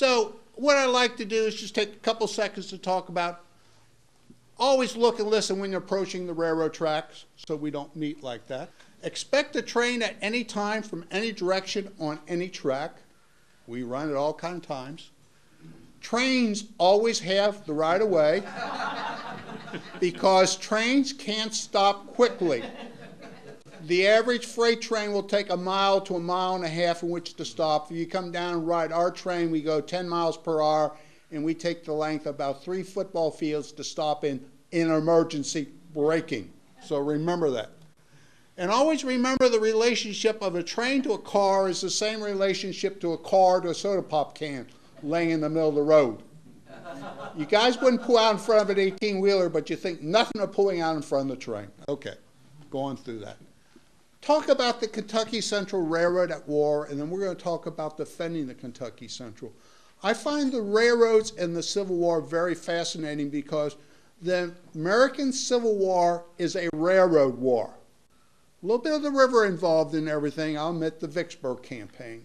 So what I like to do is just take a couple seconds to talk about, always look and listen when you're approaching the railroad tracks so we don't meet like that. Expect a train at any time from any direction on any track. We run at all kinds of times. Trains always have the right of way because trains can't stop quickly. The average freight train will take 1 mile to 1.5 miles in which to stop. If you come down and ride our train, we go 10 miles per hour, and we take the length of about 3 football fields to stop in emergency braking. So remember that. And always remember the relationship of a train to a car is the same relationship to a car to a soda pop can laying in the middle of the road. You guys wouldn't pull out in front of an 18-wheeler, but you think nothing of pulling out in front of the train. Okay, going through that. Talk about the Kentucky Central Railroad at war, and then we're going to talk about defending the Kentucky Central. I find the railroads in the Civil War very fascinating because the American Civil War is a railroad war. A little bit of the river involved in everything, I'll admit the Vicksburg campaign.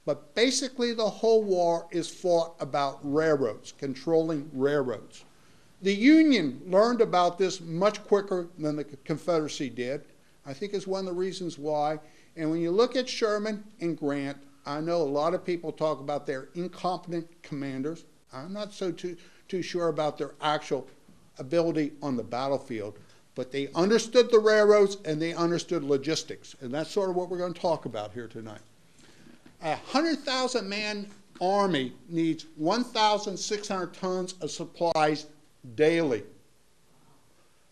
But basically the whole war is fought about railroads, controlling railroads. The Union learned about this much quicker than the Confederacy did. I think it's one of the reasons why. And when you look at Sherman and Grant, I know a lot of people talk about their incompetent commanders. I'm not so too sure about their actual ability on the battlefield, but they understood the railroads and they understood logistics. And that's sort of what we're going to talk about here tonight. A 100,000-man army needs 1,600 tons of supplies daily.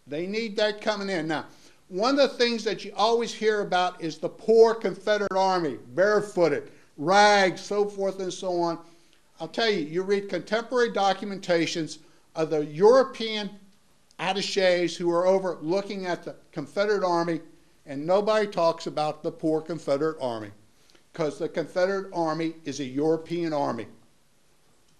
They need that coming in. Now, one of the things that you always hear about is the poor Confederate Army, barefooted, rags, so forth and so on. I'll tell you, you read contemporary documentations of the European attachés who are over looking at the Confederate Army, and nobody talks about the poor Confederate Army because the Confederate Army is a European army.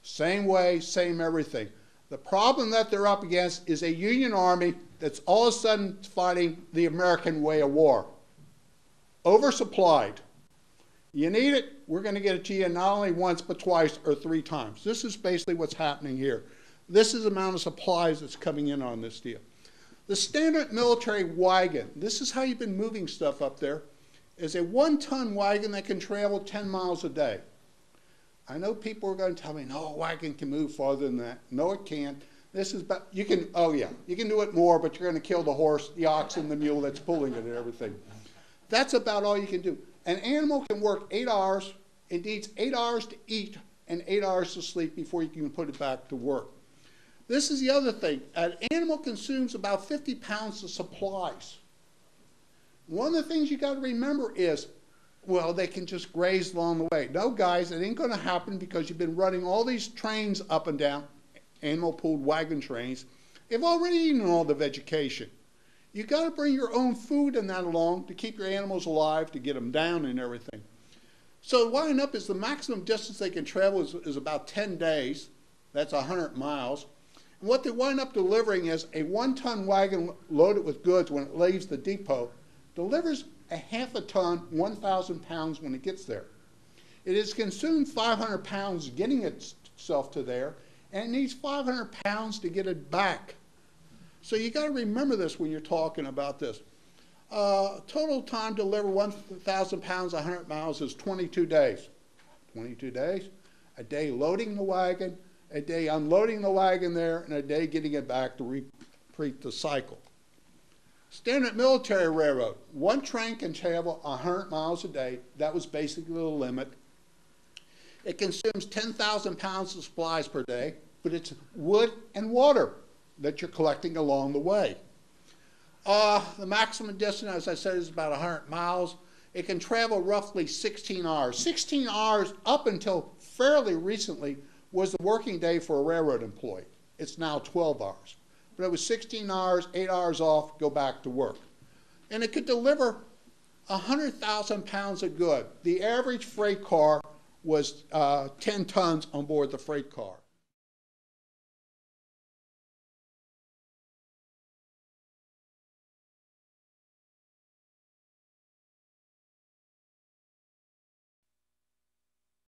Same way, same everything. The problem that they're up against is a Union army that's all of a sudden fighting the American way of war. Oversupplied. You need it, we're going to get it to you not only once, but twice or 3 times. This is basically what's happening here. This is the amount of supplies that's coming in on this deal. The standard military wagon, this is how you've been moving stuff up there, is a 1-ton wagon that can travel 10 miles a day. I know people are going to tell me, no, a wagon can move farther than that. No, it can't. This is about, you can, oh yeah, you can do it more, but you're going to kill the horse, the ox, and the mule that's pulling it and everything. That's about all you can do. An animal can work 8 hours. It needs 8 hours to eat and 8 hours to sleep before you can put it back to work. This is the other thing. An animal consumes about 50 pounds of supplies. One of the things you got to remember is, well, they can just graze along the way. No, guys, it ain't going to happen because you've been running all these trains up and down, animal-pulled wagon trains. They've already eaten all the vegetation. You got to bring your own food and that along to keep your animals alive, to get them down and everything. So winding up is the maximum distance they can travel is about 10 days. That's 100 miles. And what they wind up delivering is a 1-ton wagon loaded with goods when it leaves the depot, delivers a half a ton, 1,000 pounds when it gets there. It has consumed 500 pounds getting itself to there, and it needs 500 pounds to get it back. So you got to remember this when you're talking about this. Total time to deliver 1,000 pounds, 100 miles is 22 days. 22 days, a day loading the wagon, a day unloading the wagon there, and a day getting it back to repeat the cycle. Standard military railroad, 1 train can travel 100 miles a day. That was basically the limit. It consumes 10,000 pounds of supplies per day, but it's wood and water that you're collecting along the way. The maximum distance, as I said, is about 100 miles. It can travel roughly 16 hours. 16 hours up until fairly recently was the working day for a railroad employee. It's now 12 hours. But it was 16 hours, 8 hours off, go back to work. And it could deliver 100,000 pounds of good. The average freight car was 10 tons on board the freight car.